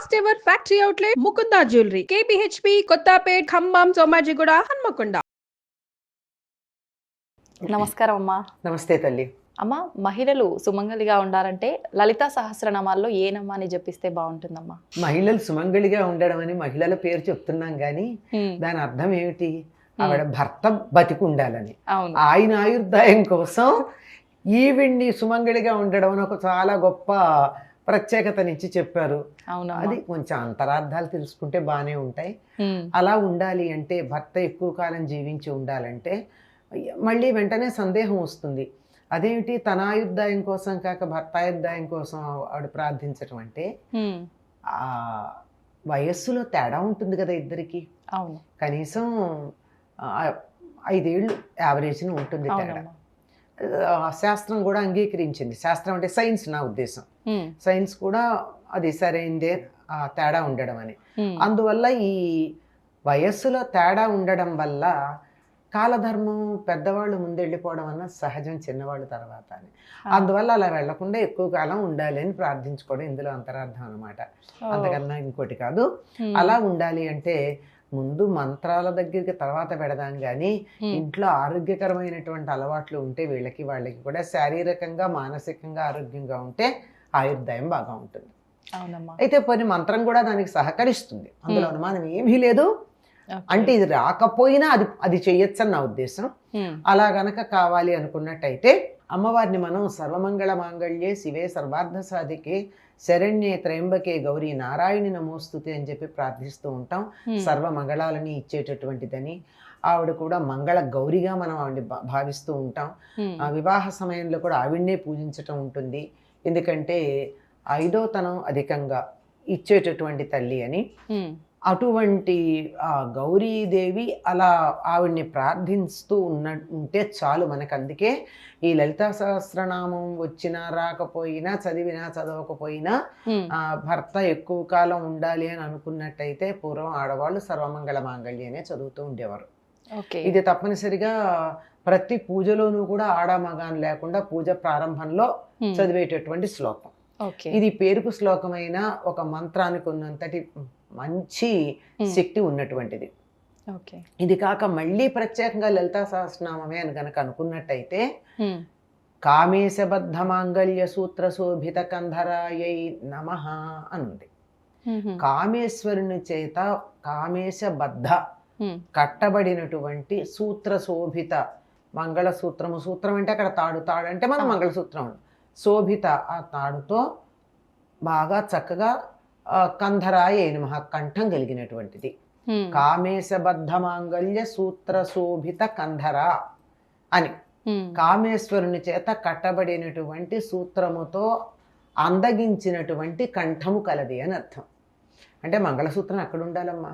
First ever factory outlet Mukunda jewellery KPHB Kothapet Khammam Somajiguda Hanamkonda. నమస్కారం అమ్మా. నమస్తే తల్లి. అమ్మ, మహిళలు సుమంగలిగా ఉండాలంటే లలితా సహస్రనామాల్లో ఏ నామాన్ని జపిస్తే బాగుంటుందమ్మా? మహిళలు సుమంగళిగా ఉండడం అని మహిళల పేరు చెప్తున్నాం కానీ దాని అర్థం ఏమిటి? ఆవిడ భర్త బతికి ఉండాలని, ఆయన ఆయుర్దాయం కోసం ఈవిడ్ని సుమంగళిగా ఉండడం అని ఒక చాలా గొప్ప ప్రత్యేకతనిచ్చి చెప్పారు. అది కొంచెం అంతరార్థాలు తెలుసుకుంటే బాగానే ఉంటాయి. అలా ఉండాలి అంటే, భర్త ఎక్కువ కాలం జీవించి ఉండాలంటే మళ్ళీ వెంటనే సందేహం వస్తుంది, అదేమిటి తన ఆయుర్దాయం కోసం కాక భర్త ఆయుర్దాయం కోసం ఆవిడ ప్రార్థించడం అంటే, ఆ వయస్సులో తేడా ఉంటుంది కదా ఇద్దరికి. అవును, కనీసం 5 ఏళ్ళు యావరేజ్ని ఉంటుంది తేడా. శాస్త్రం కూడా అంగీకరించింది. శాస్త్రం అంటే సైన్స్, నా ఉద్దేశం సైన్స్ కూడా అది సరైనదే, తేడా ఉండడం అని. అందువల్ల ఈ వయస్సులో తేడా ఉండడం వల్ల కాలధర్మం పెద్దవాళ్ళు ముందెళ్ళిపోవడం అన్న సహజం, చిన్నవాళ్ళు తర్వాత అని. అందువల్ల అలా వెళ్లకుండా ఎక్కువ కాలం ఉండాలి అని ప్రార్థించుకోవడం ఇందులో అంతరార్థం అనమాట. అంతకన్నా ఇంకోటి కాదు. అలా ఉండాలి అంటే ముందు మంత్రాల దగ్గరికి తర్వాత పెడదాం కానీ, ఇంట్లో ఆరోగ్యకరమైనటువంటి అలవాట్లు ఉంటే వీళ్ళకి వాళ్ళకి కూడా శారీరకంగా మానసికంగా ఆరోగ్యంగా ఉంటే ఆయుర్దాయం బాగా ఉంటుంది. అయితే కొన్ని మంత్రం కూడా దానికి సహకరిస్తుంది, అందులో అనుమానం ఏమీ లేదు. అంటే ఇది రాకపోయినా అది చెయ్యొచ్చని నా ఉద్దేశం. అలా గనక కావాలి అనుకున్నట్టయితే అమ్మవారిని మనం సర్వమంగళ మాంగళ్యే శివే సర్వార్థ సాధికే శరణ్యే త్రయంబకే గౌరీ నారాయణి నమోస్తుతే అని చెప్పి ప్రార్థిస్తూ ఉంటాం. సర్వమంగళాలని ఇచ్చేటటువంటిదని. ఆవిడ కూడా మంగళ గౌరిగా మనం ఆవిడ భావిస్తూ ఉంటాం. వివాహ సమయంలో కూడా ఆవిడనే పూజించటం ఉంటుంది, ఎందుకంటే 5వ అధికంగా ఇచ్చేటటువంటి తల్లి అని. అటువంటి గౌరీదేవి అలా ఆవిడ్ని ప్రార్థిస్తూ ఉంటే చాలు మనకు. అందుకే ఈ లలితా సహస్రనామం వచ్చినా రాకపోయినా, చదివినా చదవకపోయినా, భర్త ఎక్కువ కాలం ఉండాలి అని అనుకున్నట్టయితే పూర్వం ఆడవాళ్ళు సర్వమంగళ మాంగళ్యనే చదువుతూ ఉండేవారు. ఇది తప్పనిసరిగా ప్రతి పూజలోనూ కూడా ఆడమగాన్ లేకుండా పూజ ప్రారంభంలో చదివేటటువంటి శ్లోకం. ఇది పేరుకు శ్లోకమైన ఒక మంత్రానికి ఉన్నంతటి మంచి శక్తి ఉన్నటువంటిది. ఇది కాక మళ్ళీ ప్రత్యేకంగా లలితా సహస్రనామమే అని కనుక అనుకున్నట్టయితే, కామేశబద్ధ మాంగళ్య సూత్ర శోభిత కంధరాయై నమః అనుంది. కామేశ్వరుని చేత కామేశబద్ధ కట్టబడినటువంటి సూత్ర శోభిత మంగళసూత్రము. సూత్రం అంటే అక్కడ తాడు అంటే మన మంగళసూత్రం. శోభిత ఆ తాడుతో బాగా చక్కగా కంధరాయ నమః కంఠం కలిగినటువంటిది. కామేశబద్ధ మాంగళ్య సూత్ర శోభిత కంధర అని, కామేశ్వరుని చేత కట్టబడినటువంటి సూత్రముతో అందగించినటువంటి కంఠము కలది అని అర్థం. అంటే మంగళసూత్రం ఎక్కడ ఉండాలమ్మా?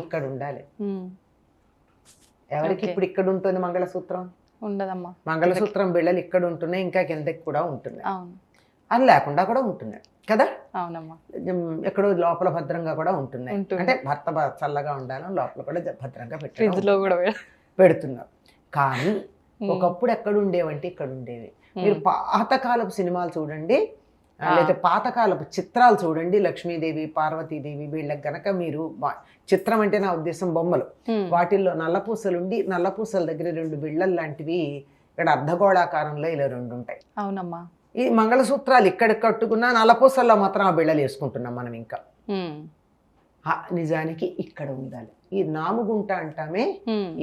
ఇక్కడ ఉండాలి. ఎవరికి ఇప్పుడు ఇక్కడ ఉంటుంది మంగళసూత్రం? ఉండదమ్మా. మంగళసూత్రం బిళ్ళలు ఇక్కడ ఉంటున్నాయి, ఇంకా కిందకి కూడా ఉంటున్నాయి, అది లేకుండా కూడా ఉంటున్నాయి కదా. అవునమ్మా. ఎక్కడో లోపల భద్రంగా కూడా ఉంటున్నాయి. అంటే భర్త చల్లగా ఉండాలని లోపల కూడా భద్రంగా పెడుతున్నారు. కానీ ఒకప్పుడు ఎక్కడ ఉండేవంటే ఇక్కడ ఉండేవి. మీరు పాతకాలపు సినిమాలు చూడండి, లేదా పాతకాలపు చిత్రాలు చూడండి, లక్ష్మీదేవి పార్వతీదేవి వీళ్ళకి గనక మీరు, చిత్రం అంటే నా ఉద్దేశం బొమ్మలు, వాటిల్లో నల్లపూసలుండి నల్లపూసల దగ్గర 2 బిళ్ళలు లాంటివి ఇక్కడ అర్ధగోళాకారంలో ఇలా 2 ఉంటాయి. అవునమ్మా. ఈ మంగళసూత్రాలు ఇక్కడ కట్టుకున్నా నల్లపూసల్లో మాత్రం ఆ బిళ్ళలు వేసుకుంటున్నాం మనం. ఇంకా నిజానికి ఇక్కడ ఉండాలి. ఈ నాముగుంట అంటామే,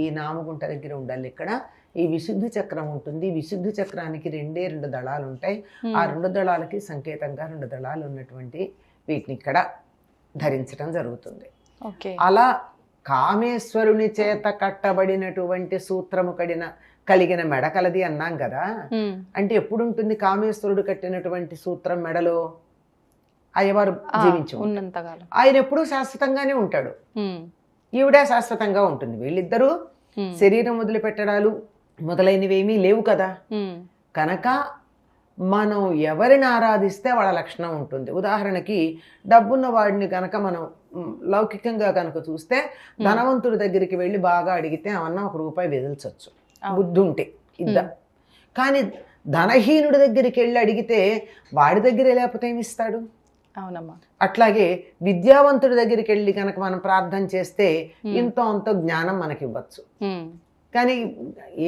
ఈ నాముగుంట దగ్గర ఉండాలి. ఇక్కడ ఈ విశుద్ధి చక్రం ఉంటుంది. విశుద్ధి చక్రానికి 2 దళాలు ఉంటాయి. ఆ 2 దళాలకి సంకేతంగా 2 దళాలు ఉన్నటువంటి వీటిని ఇక్కడ ధరించడం జరుగుతుంది. అలా కామేశ్వరుని చేత కట్టబడినటువంటి సూత్రము కలిగిన మెడ కలది అన్నాం కదా. అంటే ఎప్పుడు ఉంటుంది కామేశ్వరుడు కట్టినటువంటి సూత్రం మెడలో? అయ్యవారు జీవించు ఉన్నంతకాలం ఆయన ఎప్పుడూ శాశ్వతంగానే ఉంటాడు, ఈవిడే శాశ్వతంగా ఉంటుంది. వీళ్ళిద్దరూ శరీరం వదిలిపెట్టడాలు మొదలైనవి ఏమీ లేవు కదా. కనుక మనం ఎవరిని ఆరాధిస్తే వాళ్ళ లక్షణం ఉంటుంది. ఉదాహరణకి డబ్బున్న వాడిని కనుక మనం లౌకికంగా కనుక చూస్తే, ధనవంతుడి దగ్గరికి వెళ్ళి బాగా అడిగితే అవన్నా ₹1 వెదిల్చవచ్చు బుద్ధి ఉంటే ఇద్దాం. కానీ ధనహీనుడి దగ్గరికి వెళ్ళి అడిగితే వాడి దగ్గర లేకపోతే ఏమి ఇస్తాడు? అవునమ్మా. అట్లాగే విద్యావంతుడి దగ్గరికి వెళ్ళి కనుక మనం ప్రార్థన చేస్తే ఇంతో అంత జ్ఞానం మనకి ఇవ్వచ్చు. కానీ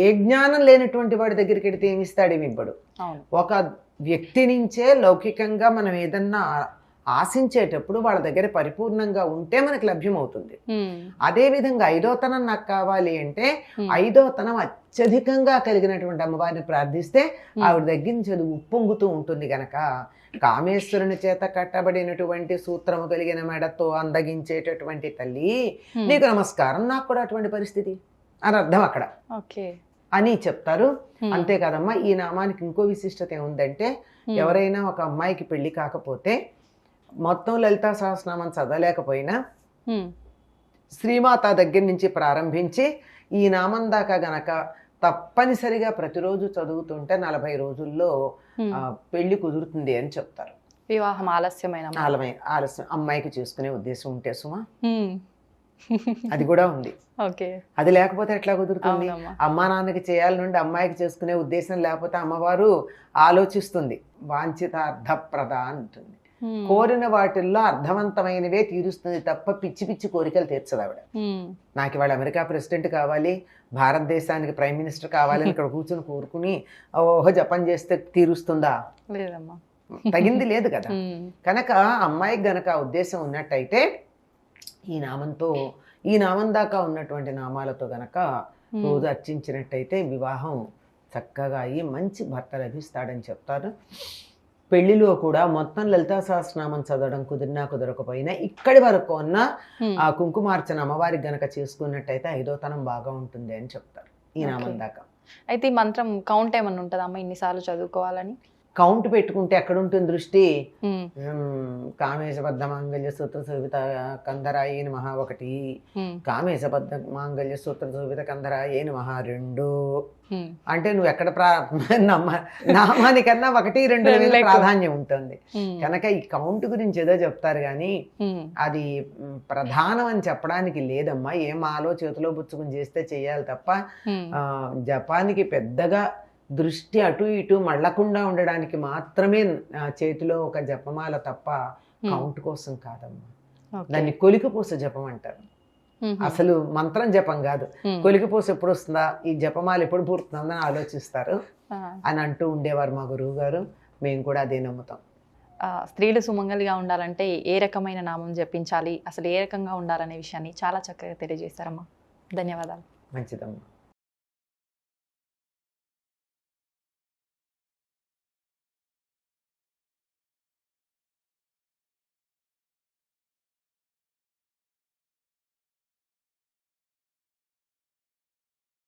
ఏ జ్ఞానం లేనటువంటి వాడి దగ్గరికి వెళితే ఏమిస్తాడేమి ఇవ్వడు. ఒక వ్యక్తి నుంచే లౌకికంగా మనం ఏదన్నా ఆశించేటప్పుడు వాళ్ళ దగ్గర పరిపూర్ణంగా ఉంటే మనకి లభ్యమవుతుంది. అదేవిధంగా 5వ తనం నాకు కావాలి అంటే 5వ తనం అత్యధికంగా కలిగినటువంటి అమ్మవారిని ప్రార్థిస్తే ఆవిడ దగ్గర నుంచి అది ఉప్పొంగుతూ ఉంటుంది గనక కామేశ్వరుని చేత కట్టబడినటువంటి సూత్రము కలిగిన మెడతో అందగించేటటువంటి తల్లి నీకు నమస్కారం, నాకు కూడా అటువంటి పరిస్థితి అని అర్థం అక్కడ అని చెప్తారు. అంతేకాదమ్మా, ఈ నామానికి ఇంకో విశిష్టత ఏముందంటే ఎవరైనా ఒక అమ్మాయికి పెళ్లి కాకపోతే మొత్తం లలితా సహస్రనామం చదవలేకపోయినా శ్రీమాత దగ్గర నుంచి ప్రారంభించి ఈ నామం దాకా గనక తప్పనిసరిగా ప్రతిరోజు చదువుతుంటే 40 రోజుల్లో పెళ్లి కుదురుతుంది అని చెప్తారు. వివాహం ఆలస్యం అమ్మాయికి చేసుకునే ఉద్దేశం ఉంటే సుమా అది కూడా ఉంది. అది లేకపోతే ఎట్లా కుదురుతుంది? అమ్మా నాన్నకి చేయాలి నుండి అమ్మాయికి చేసుకునే ఉద్దేశం లేకపోతే అమ్మవారు ఆలోచిస్తుంది, వాంఛితార్థప్రద అంటుంది. కోరిన వాటిల్లో అర్థవంతమైనవే తీరుస్తుంది తప్ప పిచ్చి పిచ్చి కోరికలు తీర్చదు ఆవిడ. నాకు ఇవాళ అమెరికా ప్రెసిడెంట్ కావాలి, భారతదేశానికి ప్రైమ్ మినిస్టర్ కావాలని ఇక్కడ కూర్చొని కోరుకుని ఓహో జపం చేస్తే తీరుస్తుందా? లేదమ్మా, తగింది లేదు కదా. కనుక అమ్మాయికి గనక ఉద్దేశం ఉన్నట్టయితే ఈ నామం దాకా ఉన్నటువంటి నామాలతో గనక రోజు అర్చించినట్టయితే వివాహం చక్కగా అయ్యి మంచి భర్త లభిస్తాడని చెప్తారు. పెళ్లిలో కూడా మొత్తం లలితా సహస్రనామం చదవడం కుదిరినా కుదరకపోయినా ఇక్కడి వరకు ఉన్న ఆ కుంకుమార్చన అమ్మవారికి గనక చేసుకున్నట్టయితే 5వ తనం బాగా ఉంటుంది అని చెప్తారు ఈ నామం దాకా. అయితే ఈ మంత్రం కౌంట్ ఏమన్నా ఉంటుందా అమ్మ ఇన్నిసార్లు చదువుకోవాలని? కౌంట్ పెట్టుకుంటే ఎక్కడుంటుంది దృష్టి? కామేశబద్ధ మాంగళ్య సూత్ర శోభిత కందరాయ నమః 1, కామేశబద్ధ మాంగళ్య సూత్ర శోభిత కందరాయ నమః 2. అంటే నువ్వు ఎక్కడ నామానికన్నా 1, 2 ప్రాధాన్యం ఉంటుంది కనుక ఈ కౌంట్ గురించి ఏదో చెప్తారు కానీ అది ప్రధానం అని చెప్పడానికి లేదమ్మా. ఏం ఆలో చేతిలో పుచ్చుకుని చేస్తే చెయ్యాలి తప్ప జపానికి పెద్దగా దృష్టి అటు ఇటు మళ్ళకుండా ఉండడానికి మాత్రమే చేతిలో ఒక జపమాల తప్ప కౌంట్ కోసం కాదమ్మా. దాన్ని కొలికిపూస జపం అంటారు. అసలు మంత్రం జపం కాదు, కొలికిపూస ఎప్పుడు వస్తుందా, ఈ జపమాల ఎప్పుడు పూర్తుందని ఆలోచిస్తారు అని అంటూ ఉండేవారు మా గురువు గారు. మేము కూడా అదే నమ్ముతాం. స్త్రీలు సుమంగలిగా ఉండాలంటే ఏ రకమైన నామం జపించాలి, అసలు ఏ రకంగా ఉండాలనే విషయాన్ని చాలా చక్కగా తెలియజేశారమ్మా. ధన్యవాదాలు. మంచిదమ్మా.